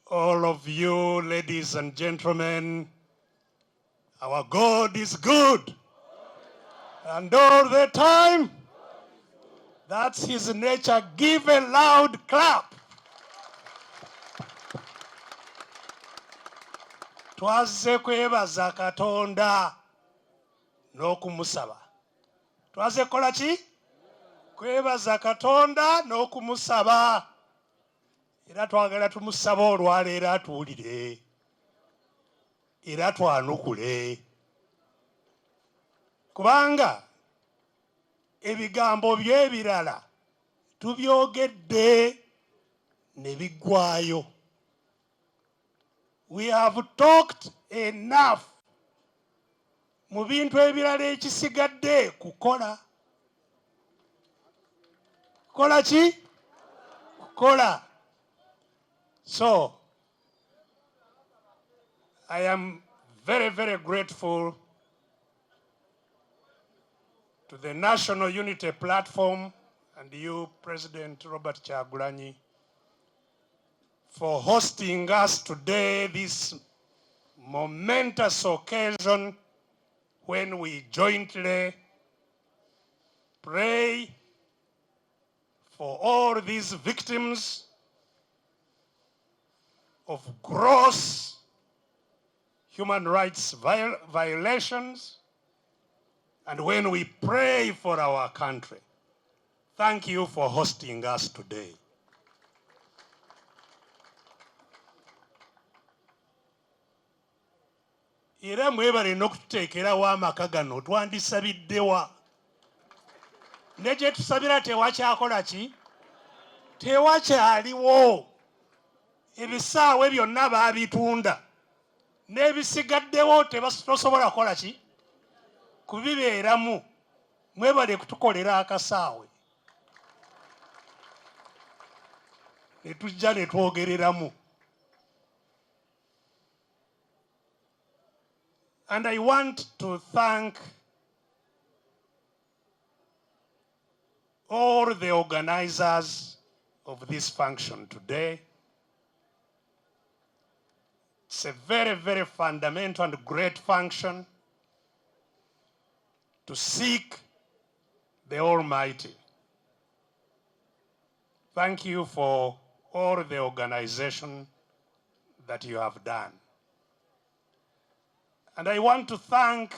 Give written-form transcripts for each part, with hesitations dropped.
All of you, ladies and gentlemen, our God is good. And all the time, that's his nature. Give a loud clap. Twazze kwebaza Katonda n'okumusaba. Twazze kola ki? Kwebaza Katonda n'okumusaba. Era twagala tumusaba olwaleero atuwulire. Era twanukule. Kubanga ebigambo by'ebirala tubyogedde ne biggwaayo. We have talked enough. Mu bintu ebirala ekisigadde kukola. Kukola ki? Kukola. So, I am very, very grateful to the National Unity Platform and you, President Robert Kyagulanyi, for hosting us today, this momentous occasion when we jointly pray for all these victims of gross human rights violations, and when we pray for our country. Thank you for hosting us today. Era mwebale n'okututeekerawo amaka gano twandisabiddewa. Ne gye tusabira tewakyakola ki? Tewakyaliwo. Ebisaawe byonna baabitunda. N'ebisigaddewo tosobola kukola ki? Kubibeeramu. Mwebale kutukolera akasaawe. Ne tujja ne twogereramu. And I want to thank all the organizers of this function today. It's a very, very fundamental and great function to seek the Almighty. Thank you for all the organization that you have done. And I want to thank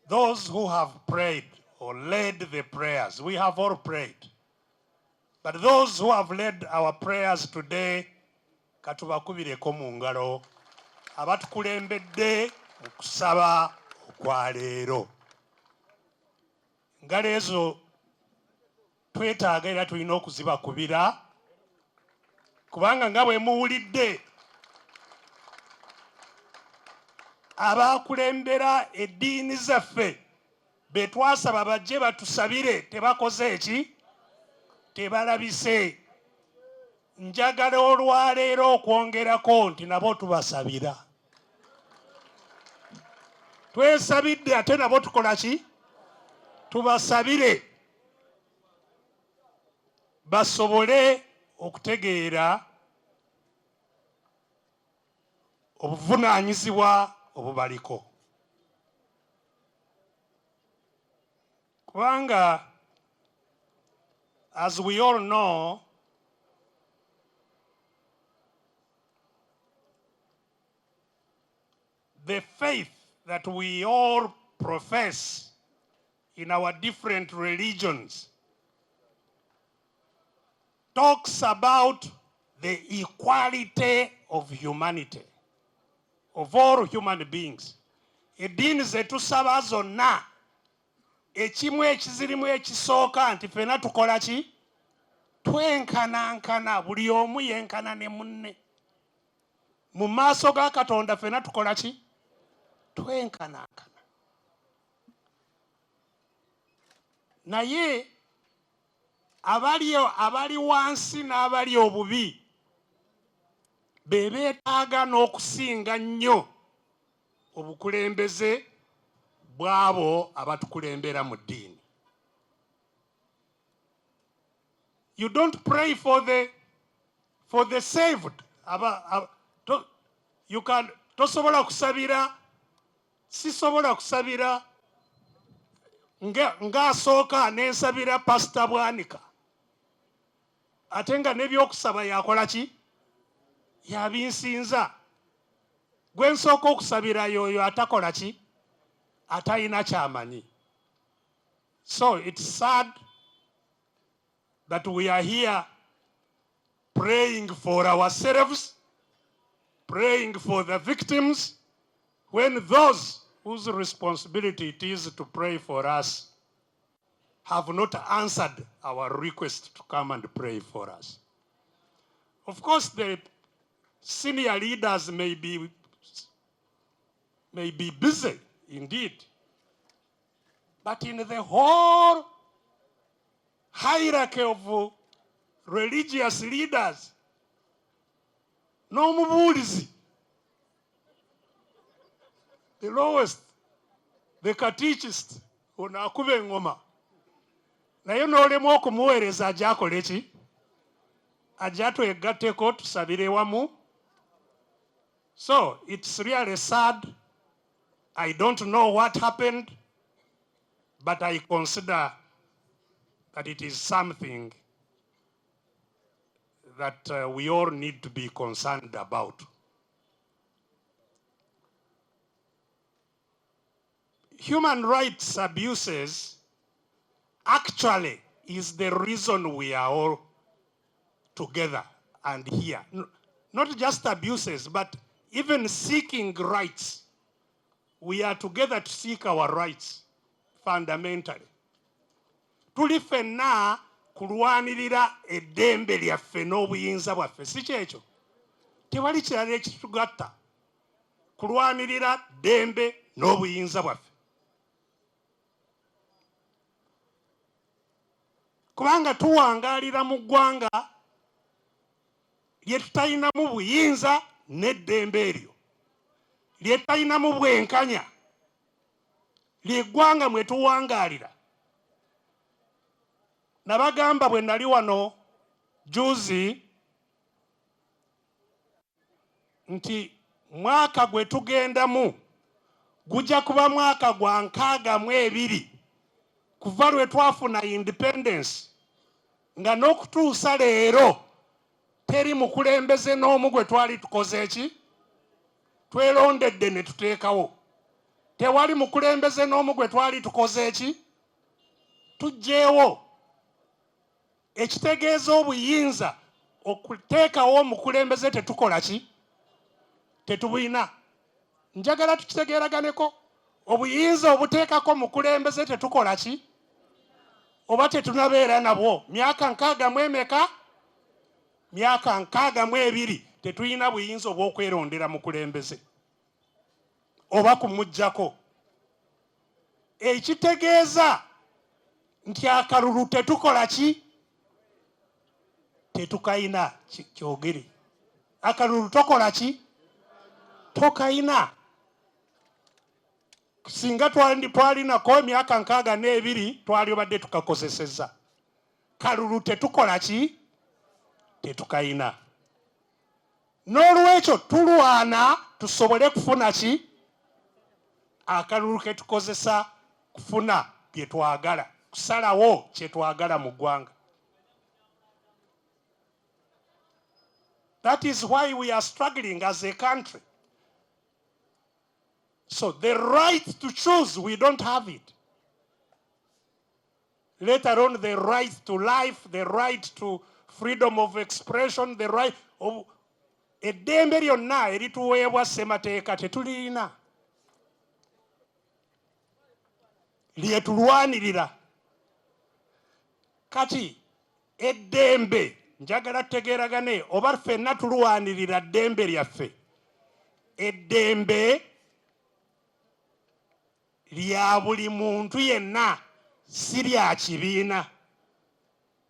those who have prayed or led the prayers. We have all prayed. But those who have led our prayers today, katubakubireko mu ngalo, abatukulembedde mu kusaba okwa leero. Ngalo ezo twetaaga era tulina okuzibakubira, kubanga nga bwe muwulidde abakulembera eddiini zaffe be twasaba bajje batusabire tebakoze eki? Tebalabise. Njagala olwaleero okwongerako nti nabo tubasabira. Twesabidde ate nabo tukola ki? Tubasabire basobole okutegeera obuvunaanyizibwa obubaliko. Kubanga, as we all know, the faith that we all profess in our different religions talks about the equality of humanity, of all human beings. Eddiini ze tusaba zonna, ekimu ekizirimu ekisooka nti ffenna tukola ki? Twenkanankana, buli omu yenkana ne munne. Mu maaso ga Katonda ffenna tukola ki? Twenkanankana. Naye abali wansi n'abali obubi be beetaaga n'okusinga nnyo obukulembeze bw'abo abatukulembera mu ddiini. You don't pray for for the saved. You can tosobola kusabira, sisobola kusabira nga soka nensabira Pastor Bwanika. Atenga nebyokusaba yakola ki? Yabinsinza. Gwe nsooka okusabira yoyo atakola ki? Atayina kyamanyi. So it's sad that we are here praying for ourselves, praying for the victims, when those whose responsibility it is to pray for us have not answered our request to come and pray for us. Of course, the senior leaders may be busy, indeed. But in the whole hierarchy of religious leaders, no mubulizi, the lowest, the catechist, onakube ngoma. Naye n'olemu okumuweereza ajja akole ki? Ajja twegatteko tusabire wamu. So it's really sad. I don't know what happened, but I consider that it is something that we all need to be concerned about. Human rights abuses actually is the reason we are all together and here. Not just abuses, but even seeking rights. We are together to seek our rights, fundamentally. Tuli ffenna kulwanirira eddembe lyaffe n'obuyinza bwaffe, si kyekyo? Tewali kirala ekitugatta. Kulwanirira ddembe n'obuyinza bwaffe. Kubanga tuwangaalira mu ggwanga lye tutalinamu buyinza n'eddembe eryo, lye tutalinamu bwenkanya, lye ggwanga mwe tuwangaalira. Nabagamba bwe nali wano juzi nti mwaka gwe tugendamu gujja kuba mwaka gwa 62 kuva lwe twafuna independence, nga n'okutuusa leero teri mukulembeze n'omu gwe twali tukoze eki? Twelondedde ne tuteekawo. Tewali mukulembeze n'omu gwe twali tukoze eki? Tuggyeewo. Ekitegeeza obuyinza okuteekawo omukulembeze tetukola ki? Tetubuyina. Njagala tukitegeeraganeko. Obuyinza obuteekako mukulembeze tetukola ki? Oba tetunabeera nabwo. Myaka 60 emeka? Myaka 62 tetuyina buyinza obw'okwerondera mukulembeze oba kumuggyako. Ekitegeeza nti akalulu tetukola ki? Tetukayina. Kyogere. Akalulu tokola ki? Tokayina. Singa twalinako emyaka 62 twali obadde tukakozesezza. Kalulu tetukola ki? Tetukayina. N'olwekyo tulwana tusobole kufuna ki? Akalulu ke tukozesa kufuna bye twagala, kusalawo kye twagala mu ggwanga. That is why we are struggling as a country. So the right to choose, we don't have it. Let alone the right to life, the right to freedom of expression, the right of eddembe lyonna erituweebwa ssemateeka tetulina. Lyetulwanirira. Kati eddembe, njagala tutegeeragane, oba ffenna tulwanirira ddembe lyaffe. Eddembe lya buli muntu yenna, si lya kibiina.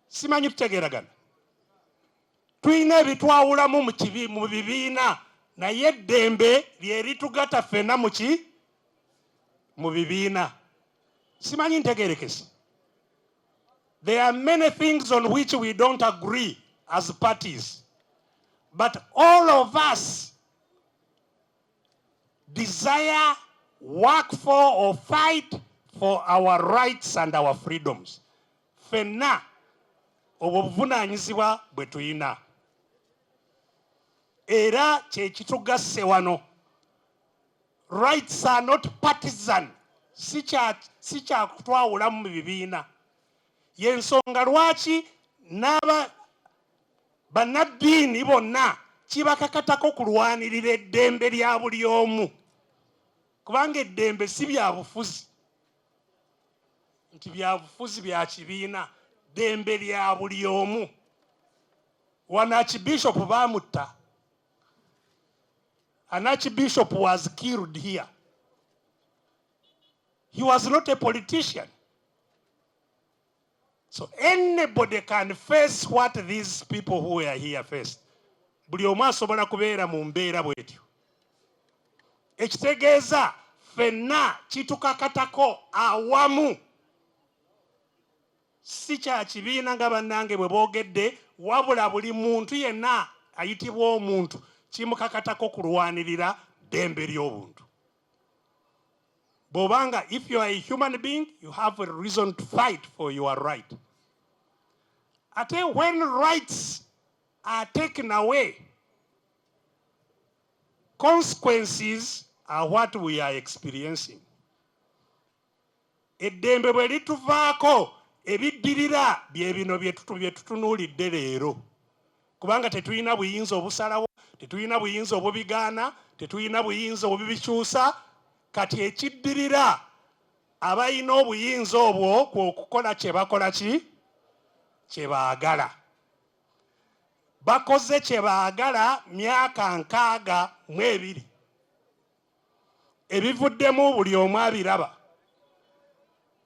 Simanyi tutegeeragana. Tulina ebitwawulamu mu bibiina, naye eddembe lye litugatta ffenna mu ki? Mu bibiina. Simanyi ntegeerekese. There are many things on which we don't agree as parties. But all of us desire, work for, or fight for our rights and our freedoms. Fenna obuvunaanyizibwa bwe tuyina. Era kye kitugasse wano. Rights are not partisan. Si kya kutwawulamu mu bibiina. Y'ensonga lwaki bannadiini bonna kibakakatako kulwanirira eddembe lya buli omu. Kubanga eddembe si byabufuzi. Nti byabufuzi bya kibiina. Ddembe lya buli omu. One archbishop baamutta. An archbishop was killed here. He was not a politician. So anybody can face what these people who were here faced. Buli omu asobola kubeera mu mbeera bwetyo. Ekitegeeza ffenna kitukakatako awamu. Si kya kibiina nga bannange bwe boogedde, wabula buli muntu yenna ayitibwa omuntu kimukakatako kulwanirira ddembe ly'obuntu. Bobanga, if you are a human being, you have a reason to fight for your right. Ate when rights are taken away, consequences are what we are experiencing. Eddembe bwe lituvaako ebiddirira bye bino bye tutunuulidde leero. Kubanga tetulina buyinza obusalawo, tetulina buyinza obubigaana, tetulina buyinza obubikyusa. Kati ekiddirira abalina obuyinza obwo okukola kye bakola ki? Kye baagala. Bakoze kye baagala myaka 62. Ebivuddemu buli omu abiraba.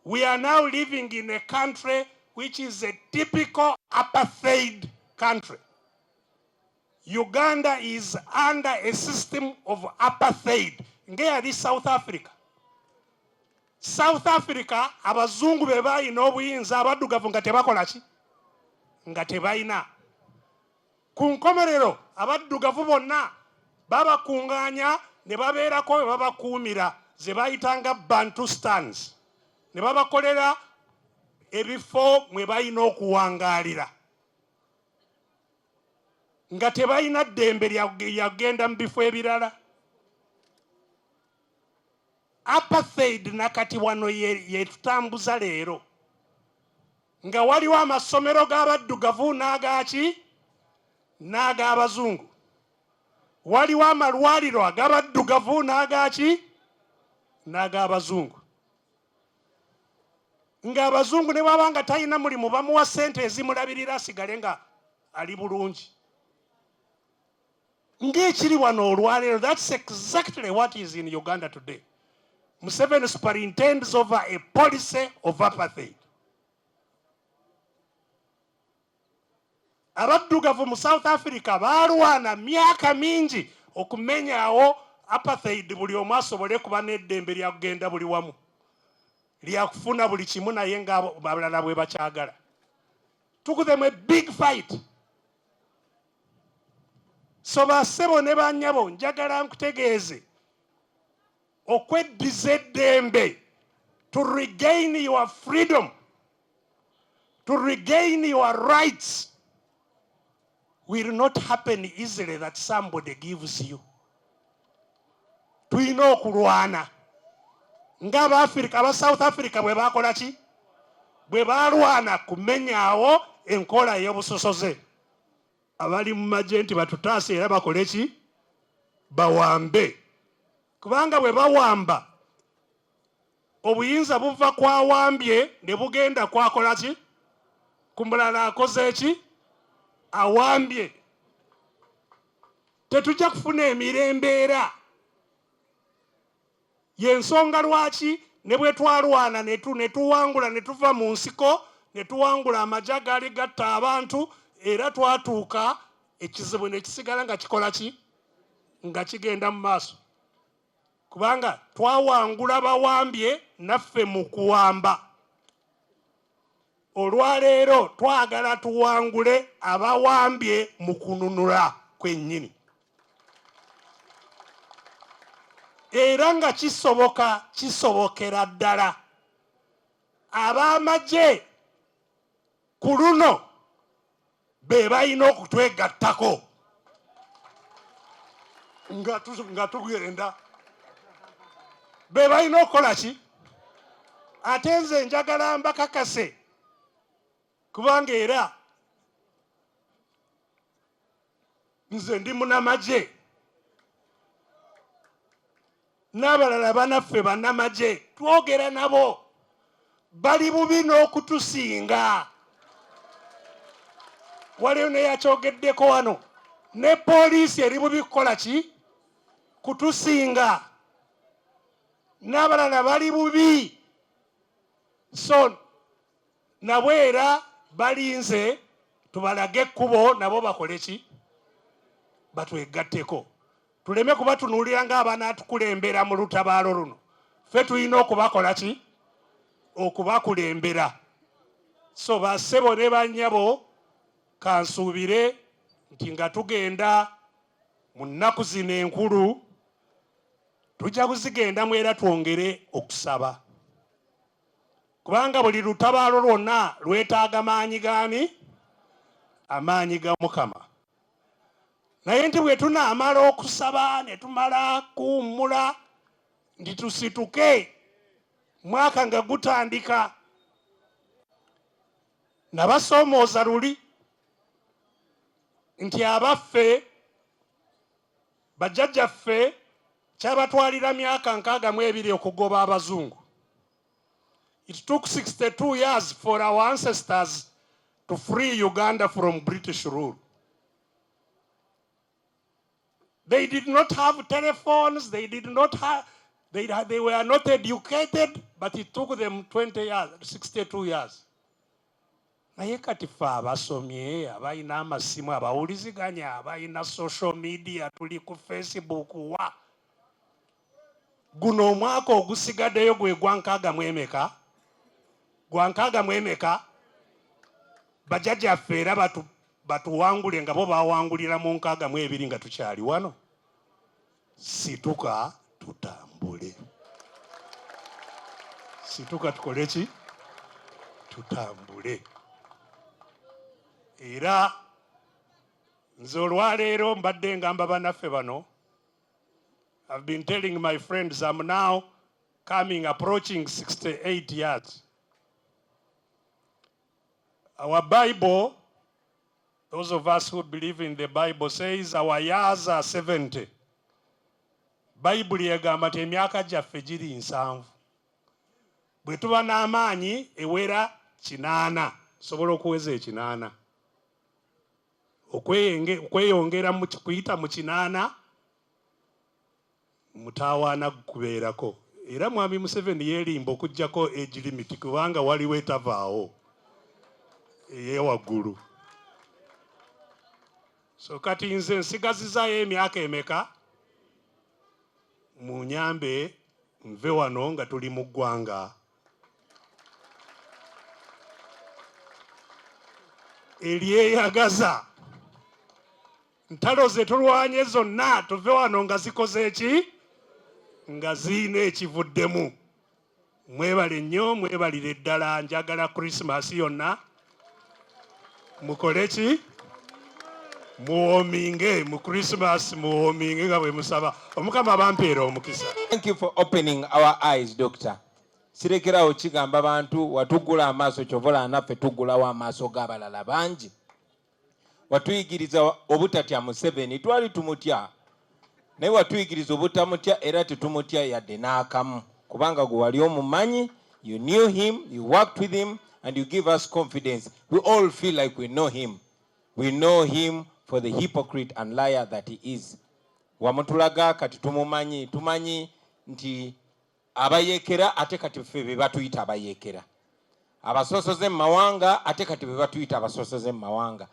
We are now living in a country which is a typical apartheid country. Uganda is under a system of apartheid. Ngeyali South Africa. South Africa, abazungu be balina obuyinza, abaddugavu nga tebakola ki? Nga tebalina. Ku nkomerero abaddugavu bonna babakungaanya ne babeerako be babakuumira ze bayitanga Bantustans. Ne babakolera ebifo mwe balina okuwangaalira. Nga tebalina ddembe lyagenda mu bifo ebirala. Apartheid nakati wano yetutambuza leero. Nga waliwo amasomero g'abaddugavu n'agaki? N'ag'abazungu. Waliwo amalwaliro ag'abaddugavu n'agaki? N'ag'abazungu. Nga abazungu ne bw'aba nga talina mulimu bamuwa ssente ezimulabirira asigale nga ali bulungi. Ng'ekiri wano olwaleero, that's exactly what is in Uganda today. Museveni superintends over a policy of apartheid. Abaddugavu mu South Africa baalwana myaka mingi okumenyawo apartheid, buli omu asobole kuba n'eddembe lya kugenda buli wamu, lya kufuna buli kimu naye nga abalala bwe bakyagala. Took them a big fight. So bassebo ne bannyabo njagala nkutegeeze okweddiza eddembe, to regain your freedom, to regain your rights, will not happen easily that somebody gives you. Tulina okulwana. Nga Abafirika, aba South Africa bwe bakola ki? Bwe balwana kumenyaawo enkola ey'obusosoze. Abali mu magye nti batutaase era bakole ki? Bawambe. Kubanga bwe bawamba, obuyinza buva kwawambye ne bugenda kwakola ki? Ku mulala akoze ki? Awambye. Tetujja kufuna emirembe era. Y'ensonga lwaki ne bwe twalwana ne tuwangula ne tuva mu nsiko ne tuwangula amagye agaali gatta abantu, era twatuuka ekizibu ne kisigala nga kikola ki? Nga kigenda mu maaso. Kubanga twawangula bawambye naffe mu kuwamba. Olwaleero twagala tuwangule abawambye mu kununula. kwennyini. Era nga kisobokera ddala ab'amagye ku luno be balina okutwegattako nga tugenda, be balina okukola ki? Ate nze njagala mbakakase, kubanga era nze ndi munnamagye, n'abalala banaffe bannamagye twogera nabo, bali bubi n'okutusinga. Waliwo ne yakyogeddeko wano, ne poliisi eri bubi kukola ki? Kutusinga. N'abalala bali bubi. So nabo era balinze tubalage ekkubo, nabo bakole ki? Batwegatteko. Tuleme kubatunuulira ng'abanaatukulembera mu lutabaalo luno. Ffe tulina okubakola ki? Okubakulembera. So bassebo ne bannyabo, kansuubire nti nga tugenda mu nnaku zino enkulu, tujja kuzigendamu era twongere okusaba. Kubanga buli lutabaalo lwonna lwetaaga maanyi gaani? Amaanyi ga Mukama. Naye nti bwe tunaamala okusaba ne tumala kuwummula nti tusituke, mwaka nga gutandika, nabasoomooza luli nti abaffe bajjajjaffe kyabatwalira myaka 62 okugoba abazungu. It took 62 years for our ancestors to free Uganda from British rule. They did not have telephones, they were not educated, but it took them 20 years, 62 years. Naye kati ffe abasomye, abalina amasimu, abawuliziganya, abalina social media, tuli ku Facebook wa. Guno omwaka ogusigaddeyo gwe gwa 64. Gwa 64. Bajjajjaffe era batuwangule nga bo bawangulira mu 62 nga tukyali wano. Situka tutambule. Situka tukole ki? Tutambule. Era nze olwaleero mbadde ngamba bannaffe bano, I've been telling my friends I'm now approaching 68 years. Our Bible, those of us who believe in the Bible, says our years are 70. Bible yegamba nti emyaka gyaffe giri 7. Bwe tuba n'amaanyi ewera 8, sobola okuweza 8. Okweyongera kuyita mu 8, mutawaana kubeerako. Era Mwami Museveni yeerimba okuggyako age limit kubanga waliwo etavaawo eyewaggulu. So kati nze nsigazizaayo emyaka emeka? Munyambe nve wano nga tuli mu ggwanga eryeyagaza. Ntalo ze tulwanye zonna tuve wano nga zikoze eki? Nga ziina ekivuddemu. Mwebale nnyo, mwebalire ddala. Njagala Christmas yonna mukole ki? Muwominge mu Christmas, muwominge nga bwe musaba. Omukama bampeera omukisa. Thank you for opening our eyes, Doctor. Sirekerawo kigamba bantu watugula amaaso kyovola naffe tugulawo amaaso g'abalala bangi. Watuyigiriza obutatya Museveni, twali tumutya. Naye watuyigiriza obutamutya era tetumutya yadde n'akamu. Kubanga gwe wali omumanyi, you knew him, you worked with him, and you give us confidence. We all feel like we know him. We know him for the hypocrite and liar that he is. Wamutulaga kati tumumanyi, tumanyi nti abayekera ate kati ffe be batuyita abayekera. Abasosoze mu mawanga ate kati be batuyita abasosoze mu mawanga.